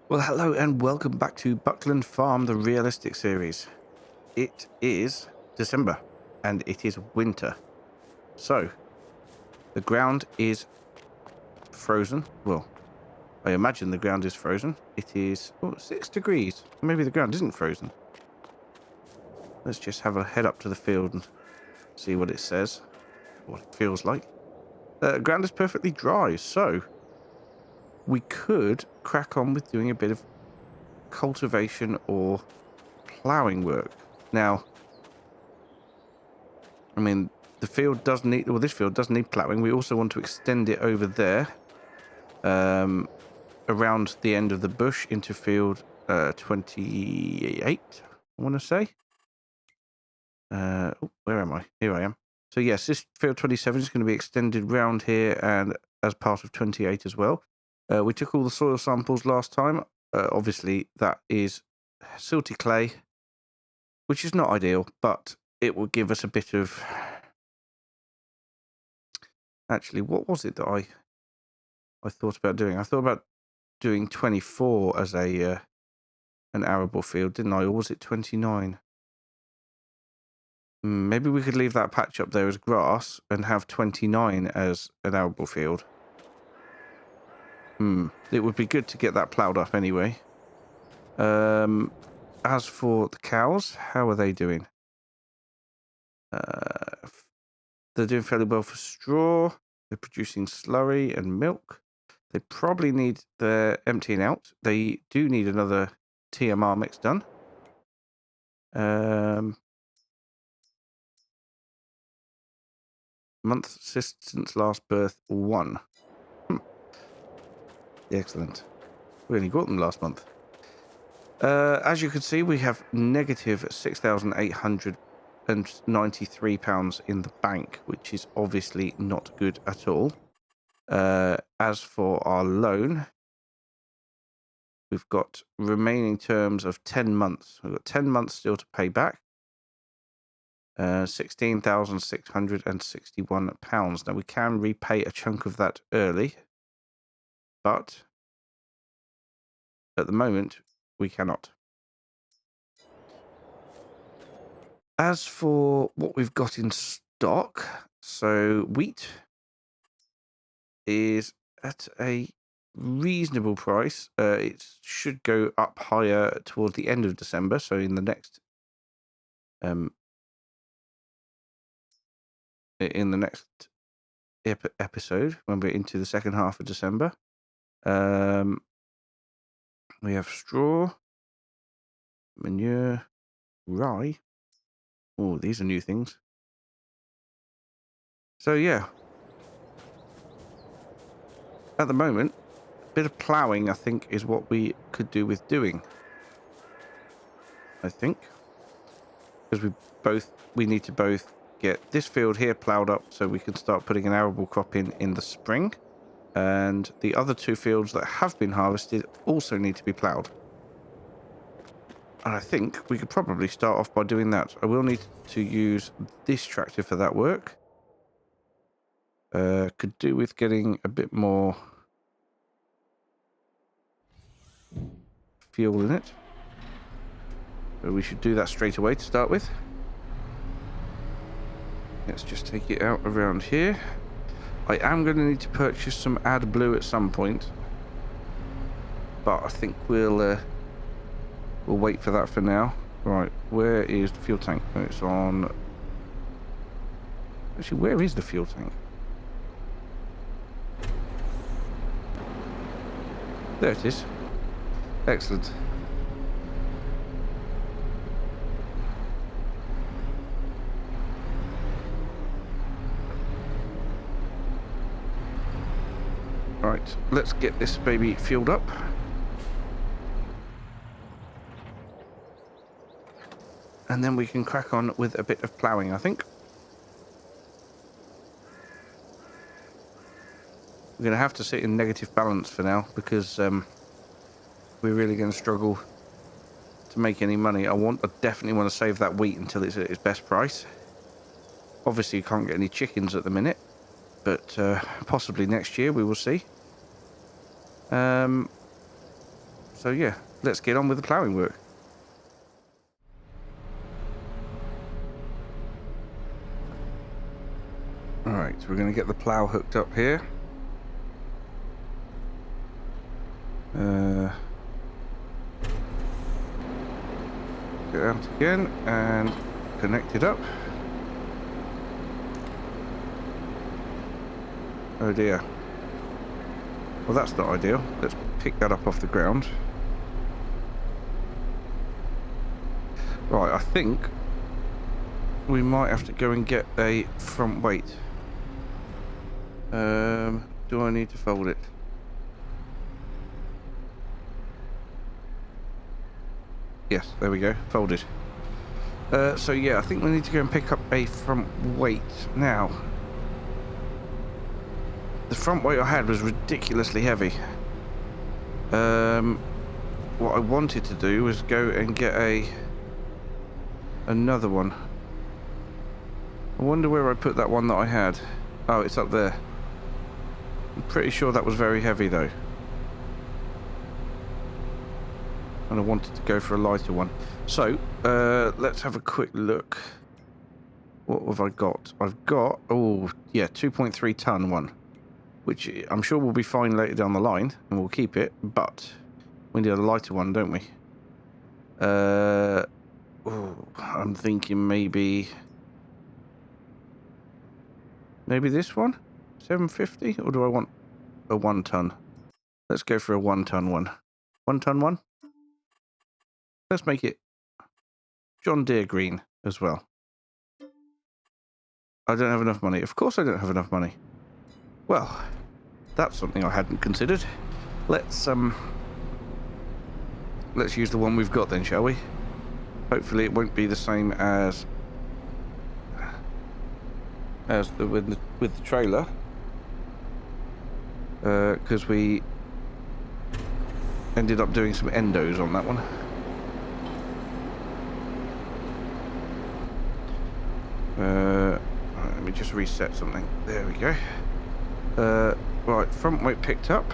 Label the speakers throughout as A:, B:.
A: Well, hello and welcome back to Buckland Farm, the realistic series. It is December and it is winter. So, the ground is frozen. Well, I imagine the ground is frozen. It is 6 degrees. Maybe the ground isn't frozen. Let's just have a head up to the field and see what it says, what it feels like. Ground is perfectly dry, so we could crack on with doing a bit of cultivation or ploughing work. Now, I mean, the field does need, well, this field does need ploughing. We also want to extend it over there, around the end of the bush into field 28, I want to say. Where am I? Here I am. So yes, this field 27 is going to be extended round here and as part of 28 as well. We took all the soil samples last time. Obviously, that is silty clay, which is not ideal, but it will give us a bit of... Actually, what was it that I thought about doing? I thought about doing 24 as a an arable field, didn't I? Or was it 29? Maybe we could leave that patch up there as grass and have 29 as an arable field. It would be good to get that ploughed up anyway. As for the cows, how are they doing? They're doing fairly well for straw. They're producing slurry and milk. They probably need their emptying out. They do need another TMR mix done. Month since last birth 1. Excellent. We only got them last month. As you can see, we have negative £6,893 in the bank, which is obviously not good at all. As for our loan, we've got remaining terms of 10 months. We've got 10 months still to pay back. £16,661. Now, we can repay a chunk of that early, but at the moment, we cannot. As for what we've got in stock, so wheat is at a reasonable price. It should go up higher towards the end of December, so in the next episode, when we're into the second half of December. We have straw, manure, rye. Oh, these are new things. So yeah, at the moment, a bit of ploughing, I think, is what we could do with doing. I think, because we need to both get this field here ploughed up so we can start putting an arable crop in the spring, and the other two fields that have been harvested also need to be ploughed. And I think we could probably start off by doing that. I will need to use this tractor for that work. Could do with getting a bit more fuel in it. So we should do that straight away to start with. Let's just take it out around here. I am going to need to purchase some AdBlue at some point, but I think we'll wait for that for now. Right, where is the fuel tank? Oh, it's on... Actually, where is the fuel tank? There it is. Excellent. Right, let's get this baby fueled up. And then we can crack on with a bit of ploughing, I think. We're going to have to sit in negative balance for now, because we're really going to struggle to make any money. I definitely want to save that wheat until it's at its best price. Obviously, you can't get any chickens at the minute, but possibly next year we will see. So So yeah, let's get on with the ploughing work. Alright, so we're going to get the plough hooked up here. Get out again and connect it up. Oh dear. Well, that's not ideal. Let's pick that up off the ground. Right, I think we might have to go and get a front weight. Do I need to fold it? Yes, there we go, folded. So yeah, I think we need to go and pick up a front weight. Now, the front weight I had was ridiculously heavy. What I wanted to do was go and get another one. I wonder where I put that one that I had. Oh, it's up there. I'm pretty sure that was very heavy though. And I wanted to go for a lighter one. So, let's have a quick look. What have I got? I've got, oh yeah, 2.3 ton one. Which I'm sure will be fine later down the line. And we'll keep it. But we need a lighter one, don't we? I'm thinking maybe this one? 750? Or do I want a 1 ton? Let's go for a 1 ton one. 1 ton one? Let's make it John Deere green as well. I don't have enough money. Of course I don't have enough money. Well, that's something I hadn't considered. Let's use the one we've got then, shall we? Hopefully it won't be the same as with the trailer. Because we ended up doing some endos on that one. Right, let me just reset something. There we go. Right, front weight picked up.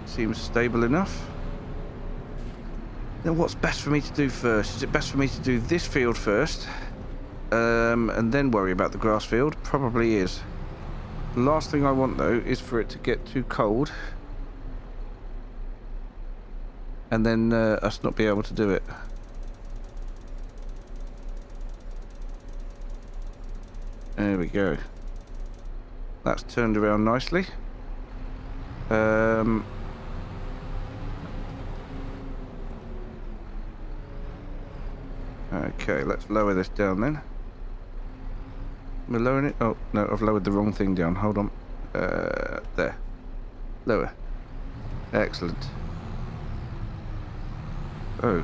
A: Seems stable enough. Then what's best for me to do first? Is it best for me to do this field first? And then worry about the grass field? Probably is. The last thing I want though is for it to get too cold. And then us not be able to do it. There we go. That's turned around nicely. Okay, let's lower this down then. We're lowering it. Oh no, I've lowered the wrong thing down. Hold on. There. Lower. Excellent. Oh.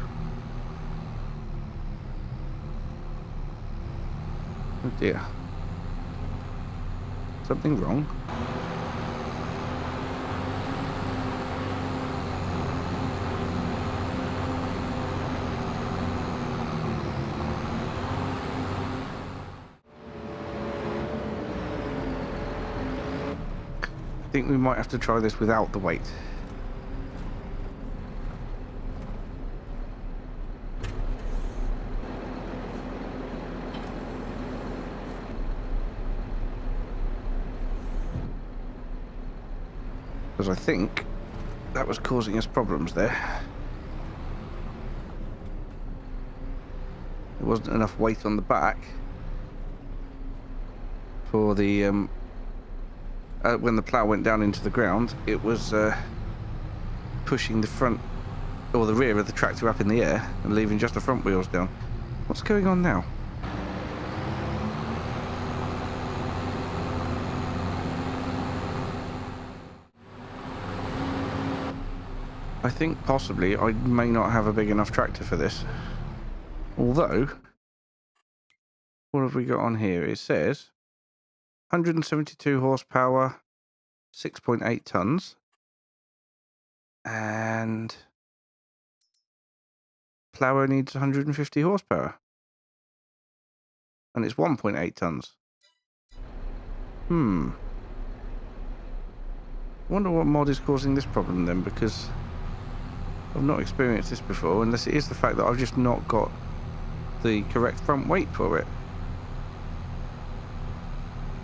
A: Oh dear. Something wrong? I think we might have to try this without the weight. Because I think that was causing us problems there. There wasn't enough weight on the back for the when the plough went down into the ground, it was pushing the front or the rear of the tractor up in the air and leaving just the front wheels down. What's going on now? I think possibly I may not have a big enough tractor for this. Although, what have we got on here? It says 172 horsepower, 6.8 tons, and plougher needs 150 horsepower, and it's 1.8 tons. I wonder what mod is causing this problem then, because I've not experienced this before, unless it is the fact that I've just not got the correct front weight for it.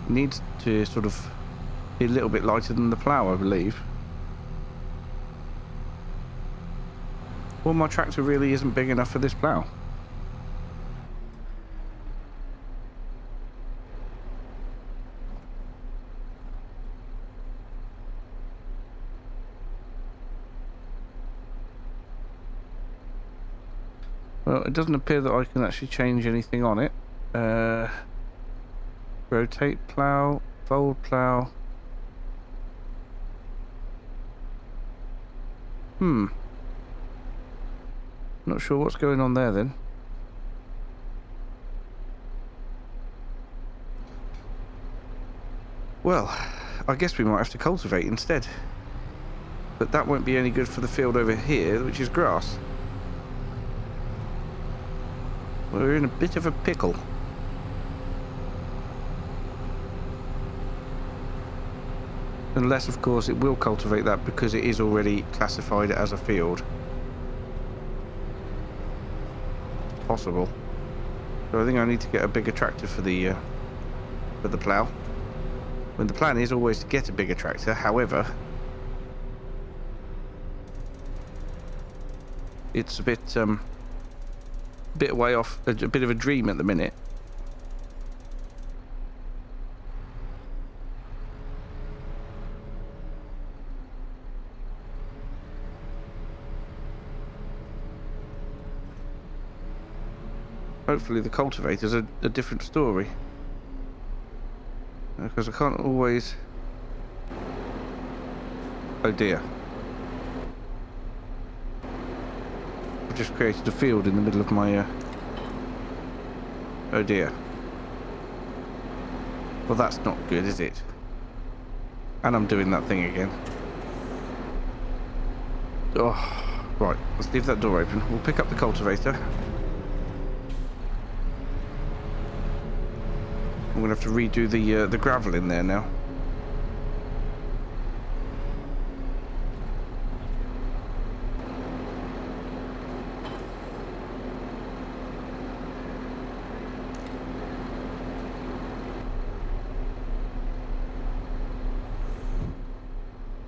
A: It needs to sort of be a little bit lighter than the plough, I believe. Well, my tractor really isn't big enough for this plough. Well, it doesn't appear that I can actually change anything on it. Rotate plough, fold plough. Not sure what's going on there then. Well, I guess we might have to cultivate instead. But that won't be any good for the field over here, which is grass. We're in a bit of a pickle. Unless, of course, it will cultivate that because it is already classified as a field. Possible. So I think I need to get a bigger tractor for the plough. When the plan is always to get a bigger tractor, however, it's a bit way off, a bit of a dream at the minute. Hopefully the cultivator's a different story. Because I can't always... Oh dear. I've just created a field in the middle of my... Oh dear. Well, that's not good, is it? And I'm doing that thing again. Oh, right. Let's leave that door open. We'll pick up the cultivator. I'm going to have to redo the gravel in there now.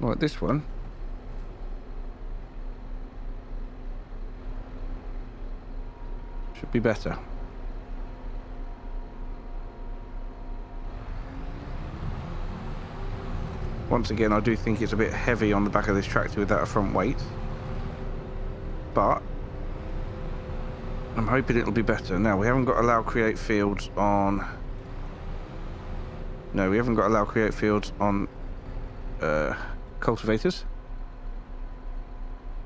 A: Like this one. Should be better. Once again, I do think it's a bit heavy on the back of this tractor without a front weight. But I'm hoping it'll be better. Now, we haven't got allow create fields on... No, we haven't got allow create fields on cultivators.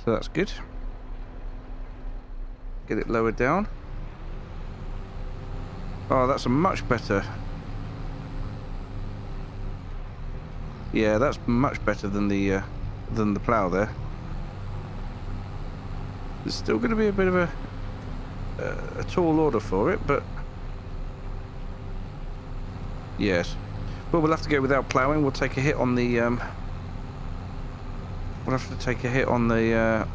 A: So that's good. Get it lowered down. Oh, that's a much better... Yeah, that's much better than the plough there. There's still going to be a bit of a tall order for it, but yes. Well, we'll have to go without ploughing. We'll take a hit on the we'll have to take a hit on the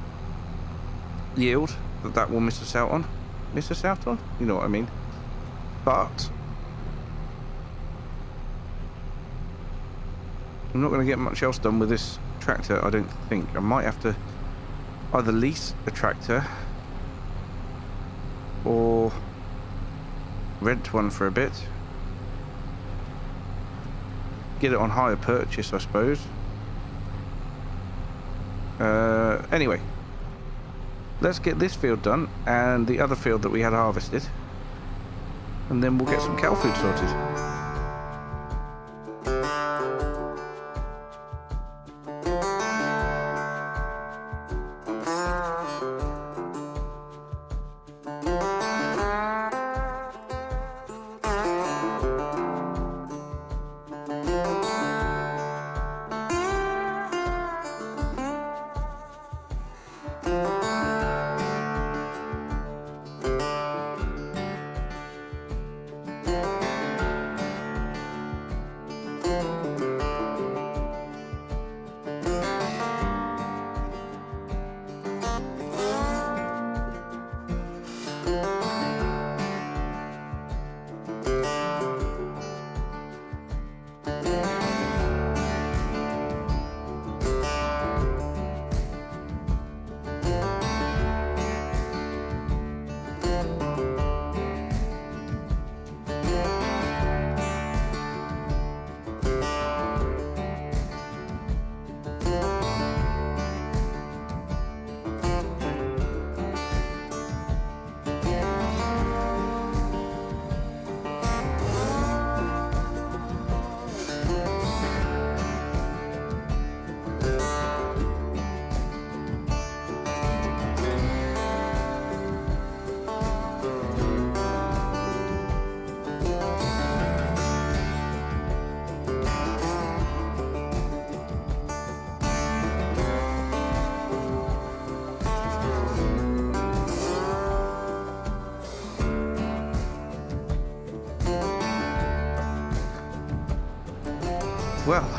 A: yield that will miss us out on. Miss us out on? You know what I mean. But I'm not going to get much else done with this tractor, I don't think. I might have to either lease a tractor or rent one for a bit. Get it on hire purchase, I suppose. Anyway, let's get this field done and the other field that we had harvested, and then we'll get some cow food sorted. Well,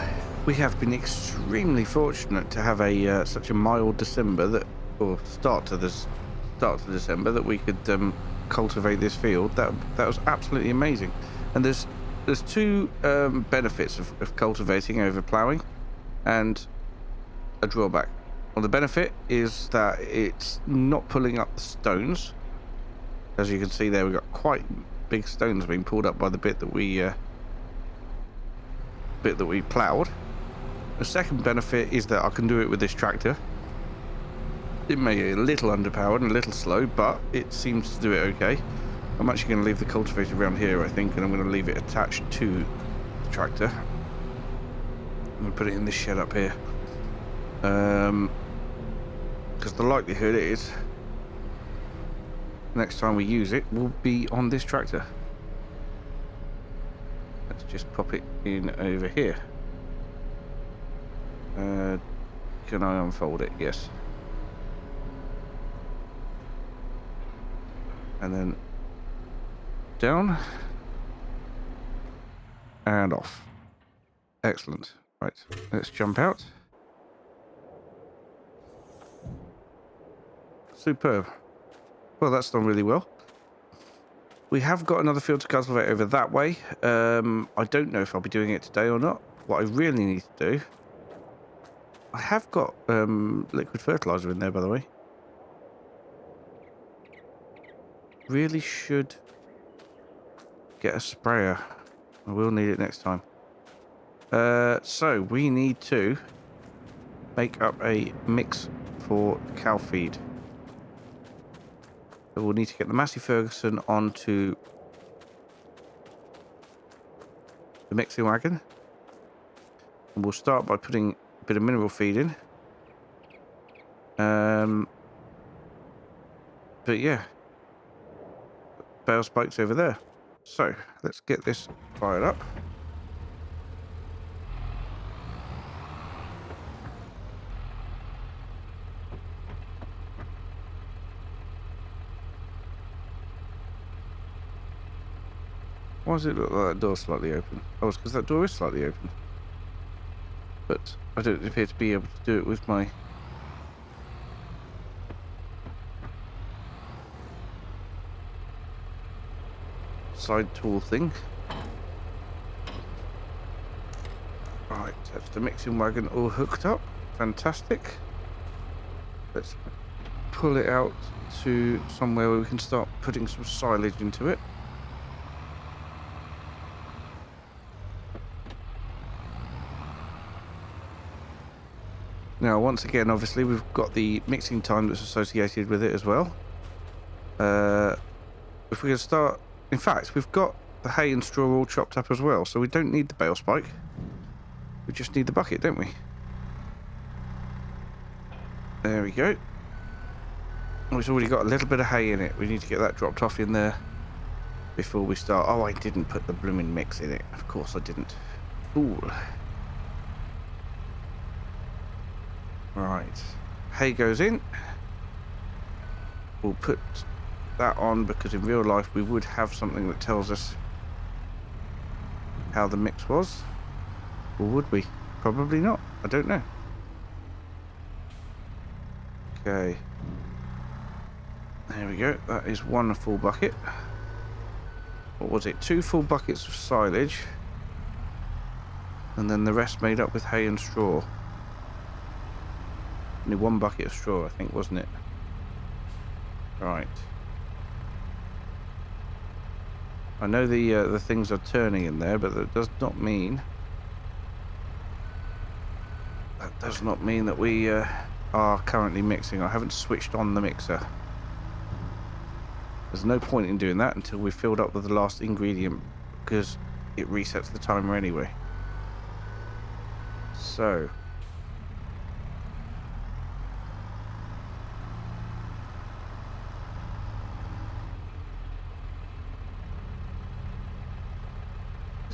A: we have been extremely fortunate to have a such a mild December that, or start to December, that we could cultivate this field. That was absolutely amazing. And there's two benefits of cultivating over ploughing, and a drawback. Well, the benefit is that it's not pulling up the stones. As you can see there, we've got quite big stones being pulled up by the bit that we ploughed. The second benefit is that I can do it with this tractor. It may be a little underpowered and a little slow, but it seems to do it okay. I'm actually going to leave the cultivator around here, I think, and I'm going to leave it attached to the tractor. I'm going to put it in this shed up here. Because the likelihood is next time we use it will be on this tractor. Let's just pop it in over here. Can I unfold it? Yes. And then down and off. Excellent. Right, let's jump out. Superb. Well, that's done really well. We have got another field to cultivate over that way. I don't know if I'll be doing it today or not. What I really need to do... I have got liquid fertilizer in there, by the way. Really should get a sprayer. I will need it next time. So we need to make up a mix for cow feed. So we'll need to get the Massey Ferguson onto the mixing wagon. And we'll start by putting a bit of mineral feed in. But yeah, bale spikes over there. So let's get this fired up. Why does it look like that door's slightly open? Oh, it's because that door is slightly open. But I don't appear to be able to do it with my... side tool thing. Right, that's the mixing wagon all hooked up. Fantastic. Let's pull it out to somewhere where we can start putting some silage into it. Now, once again, obviously, we've got the mixing time that's associated with it as well. If we can start... In fact, we've got the hay and straw all chopped up as well, so we don't need the bale spike. We just need the bucket, don't we? There we go. Oh, it's already got a little bit of hay in it. We need to get that dropped off in there before we start. Oh, I didn't put the blooming mix in it. Of course I didn't. Fool. Right. Hay goes in. We'll put that on because in real life we would have something that tells us how the mix was. Or would we? Probably not. I don't know. Okay. There we go. That is one full bucket. What was it? 2 full buckets of silage. And then the rest made up with hay and straw. Only 1 bucket of straw, I think, wasn't it? Right. I know the things are turning in there, but that does not mean... That does not mean that we are currently mixing. I haven't switched on the mixer. There's no point in doing that until we've filled up with the last ingredient, because it resets the timer anyway. So...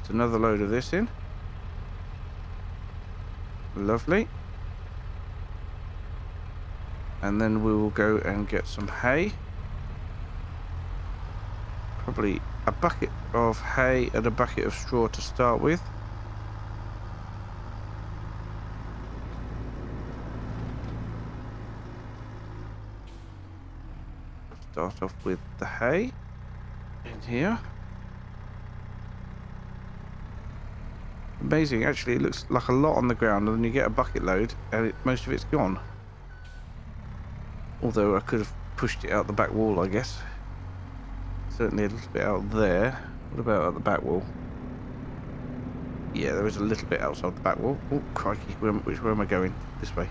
A: another load of this in. Lovely. And then we will go and get some hay. Probably a bucket of hay and a bucket of straw to start with. start off with the hay in here. Amazing, actually, it looks like a lot on the ground, and then you get a bucket load, and most of it's gone. Although I could have pushed it out the back wall, I guess. Certainly a little bit out there. What about at the back wall? Yeah, there is a little bit outside the back wall. Oh, crikey, which way am I going? This way.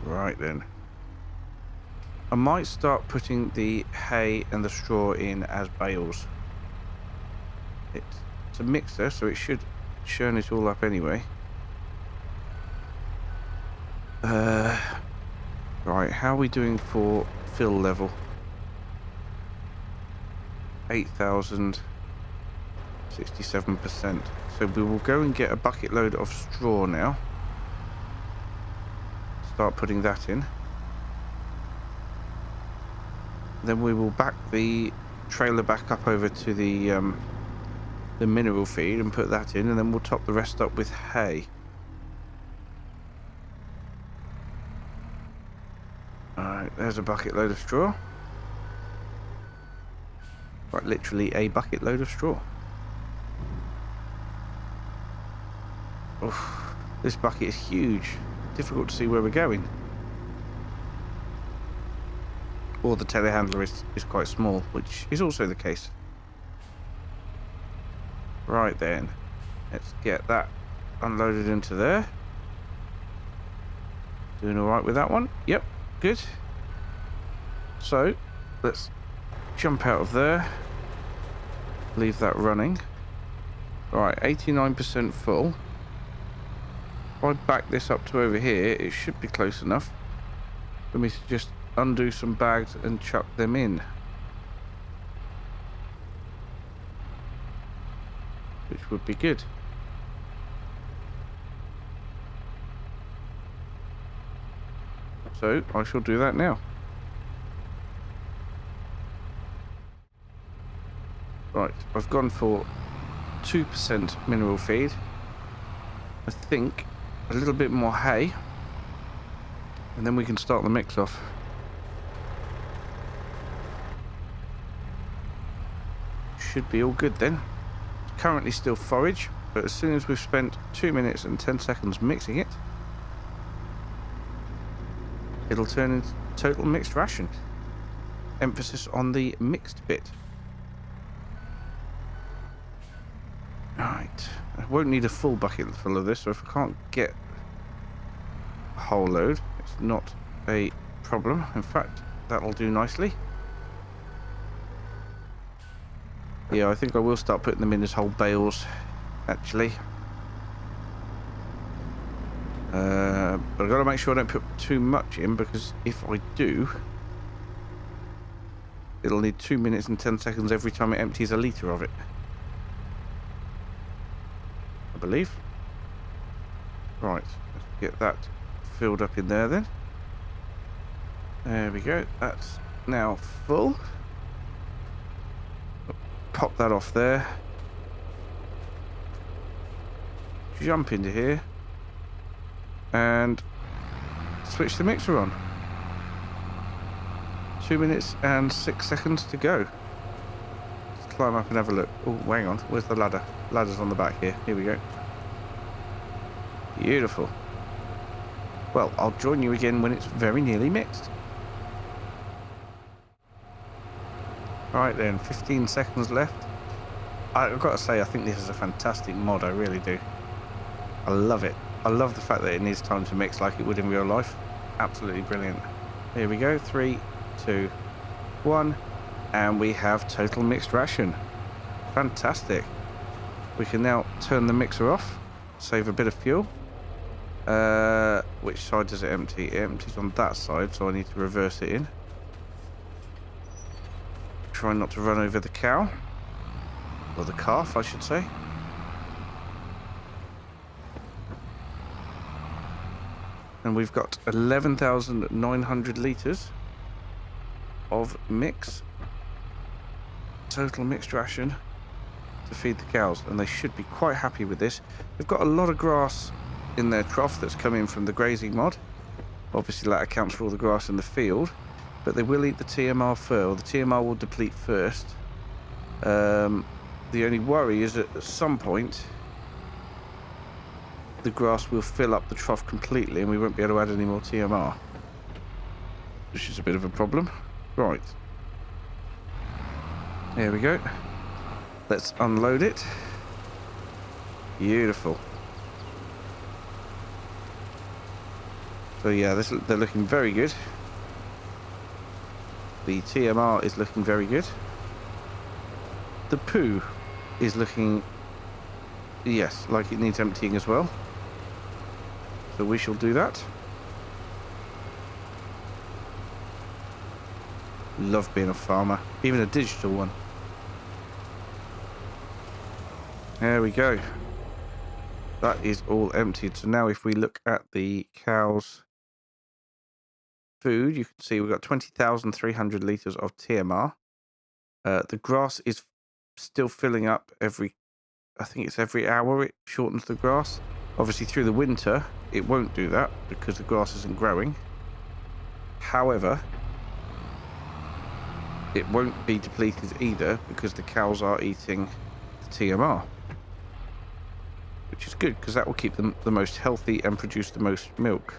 A: Right then. I might start putting the hay and the straw in as bales. It's a mixer, so it should churn it all up anyway. Right, how are we doing for fill level? 8,000, 67%. So we will go and get a bucket load of straw now. Start putting that in. Then we will back the trailer back up over to the mineral feed and put that in, and then we'll top the rest up with hay. Alright, there's a bucket load of straw. Quite literally a bucket load of straw. Oof, this bucket is huge. Difficult to see where we're going. Or the telehandler is quite small, which is also the case. Right then, let's get that unloaded into there. Doing alright with that one? Yep, good. So, let's jump out of there. Leave that running. Right, 89% full. If I back this up to over here, it should be close enough for me to just undo some bags and chuck them in. Which would be good. So, I shall do that now. Right, I've gone for 2% mineral feed. I think a little bit more hay. And then we can start the mix off. Should be all good then. Currently still forage, but as soon as we've spent 2 minutes and 10 seconds mixing it, it'll turn into total mixed ration. Emphasis on the mixed bit. Right, I won't need a full bucket full of this, so if I can't get a whole load, it's not a problem. In fact, that'll do nicely. Yeah, I think I will start putting them in as whole bales, actually. But I've got to make sure I don't put too much in, because if I do, it'll need 2 minutes and 10 seconds every time it empties a litre of it. I believe. Right, let's get that filled up in there then. There we go, that's now full. Pop that off there. Jump into here. And switch the mixer on. 2 minutes and 6 seconds to go. Let's climb up and have a look. Oh, hang on. Where's the ladder? Ladder's on the back here. Here we go. Beautiful. Well, I'll join you again when it's very nearly mixed. Right then, 15 seconds left. I've got to say, I think this is a fantastic mod, I really do. I love it. I love the fact that it needs time to mix like it would in real life. Absolutely brilliant. Here we go, 3, 2, 1, and we have total mixed ration. Fantastic. We can now turn the mixer off, save a bit of fuel. Which side does it empty? It empties on that side, so I need to reverse it in. Try not to run over the cow, or the calf I should say. And we've got 11,900 litres of mix, total mixed ration to feed the cows, and they should be quite happy with this. They've got a lot of grass in their trough that's come in from the grazing mod, Obviously that accounts for all the grass in the field, but they will eat the TMR first, or the TMR will deplete first. The only worry is that at some point the grass will fill up the trough completely and we won't be able to add any more TMR, which is a bit of a problem. Right, there we go. Let's unload it. Beautiful. So yeah, they're looking very good. The TMR is looking very good. The poo is looking, yes, like it needs emptying as well. So we shall do that. Love being a farmer, even a digital one. There we go. That is all emptied. So now if we look at the cows' food, you can see we've got 20,300 litres of TMR. The grass is still filling up I think it's every hour it shortens the grass. Obviously through the winter it won't do that because the grass isn't growing. However, it won't be depleted either because the cows are eating the TMR, which is good because that will keep them the most healthy and produce the most milk.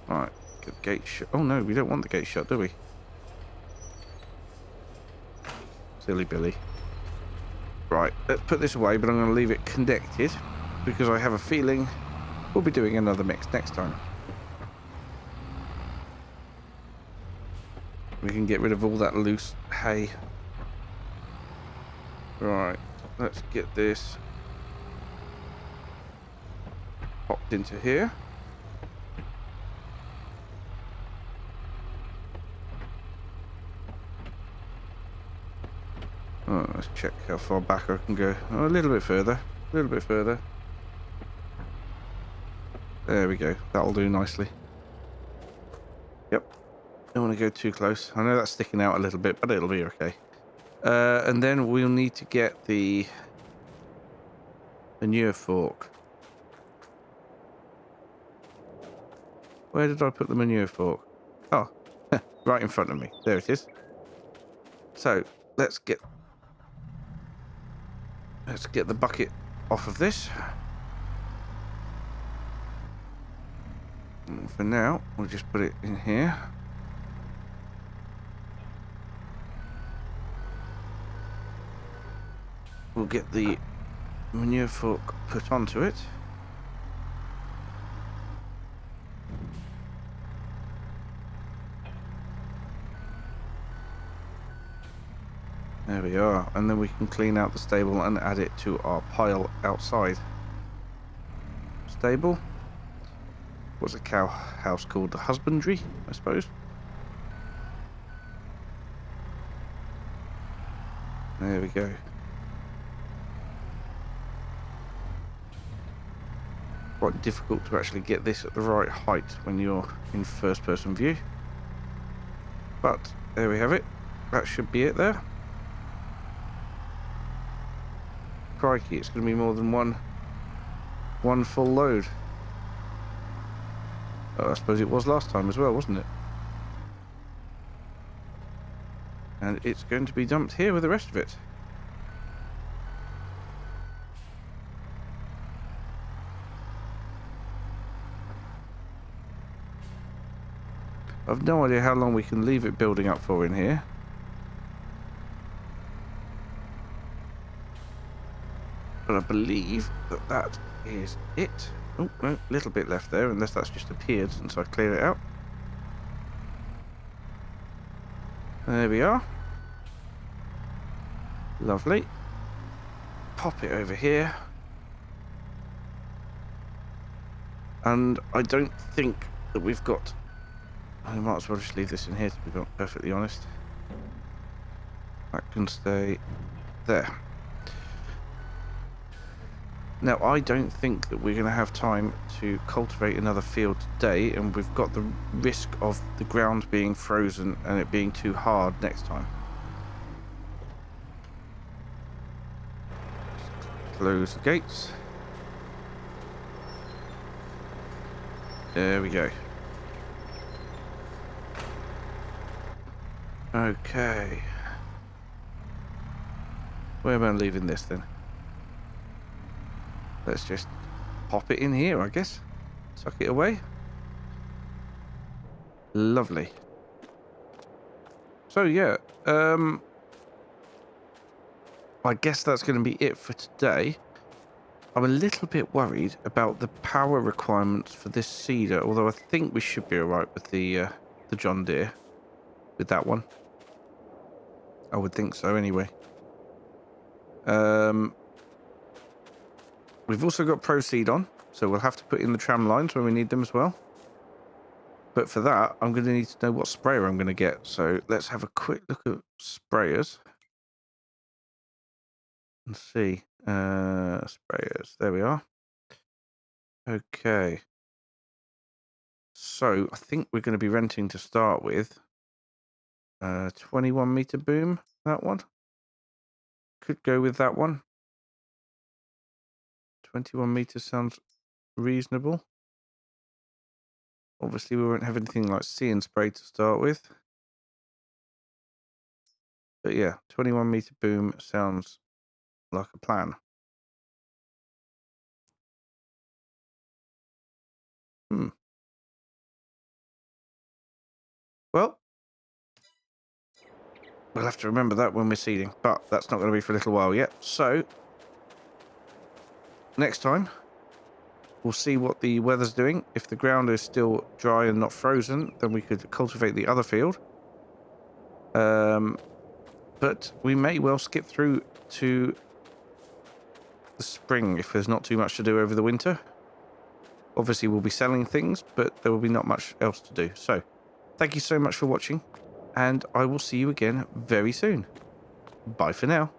A: Right, get the gate shut. Oh no, we don't want the gate shut, do we? Silly Billy. Right, let's put this away, but I'm going to leave it connected because I have a feeling we'll be doing another mix next time. We can get rid of all that loose hay. Right, let's get this popped into here. Oh, let's check how far back I can go. Oh, a little bit further. A little bit further. There we go. That'll do nicely. Yep. Don't want to go too close. I know that's sticking out a little bit, but it'll be okay. And then we'll need to get the manure fork. Where did I put the manure fork? Oh, right in front of me. There it is. So let's get the bucket off of this. And for now, we'll just put it in here. We'll get the manure fork put onto it. There we are, and then we can clean out the stable and add it to our pile outside. Stable? What's a cow house called? The husbandry, I suppose? There we go. Quite difficult to actually get this at the right height when you're in first person view. But there we have it. That should be it there. Crikey, it's going to be more than one full load. Oh, I suppose it was last time as well, wasn't it? And it's going to be dumped here with the rest of it. I've no idea how long we can leave it building up for in here. But I believe that is it. Oh, no, a little bit left there, unless that's just appeared since I cleared it out. There we are. Lovely. Pop it over here. And I don't think that we've got... I might as well just leave this in here, to be perfectly honest. That can stay there. Now, I don't think that we're going to have time to cultivate another field today, and we've got the risk of the ground being frozen and it being too hard next time. Close the gates. There we go. Okay. Where am I leaving this then? Let's just pop it in here, I guess. Tuck it away. Lovely. So yeah, I guess that's going to be it for today. I'm a little bit worried about the power requirements for this seeder, although I think we should be alright with the John Deere with that one. I would think so anyway. We've also got Proseed on, so we'll have to put in the tram lines when we need them as well. But for that, I'm going to need to know what sprayer I'm going to get. So let's have a quick look at sprayers. And see. Sprayers. There we are. Okay. So I think we're going to be renting to start with. 21 meter boom. That one. Could go with that one. 21 meters sounds reasonable. Obviously, we won't have anything like See and Spray to start with. But yeah, 21 meter boom sounds like a plan. Well, we'll have to remember that when we're seeding, but that's not going to be for a little while yet. So, next time, we'll see what the weather's doing. If the ground is still dry and not frozen, then we could cultivate the other field. But we may well skip through to the spring if there's not too much to do over the winter. Obviously, we'll be selling things, but there will be not much else to do. So, thank you so much for watching, and I will see you again very soon. Bye for now.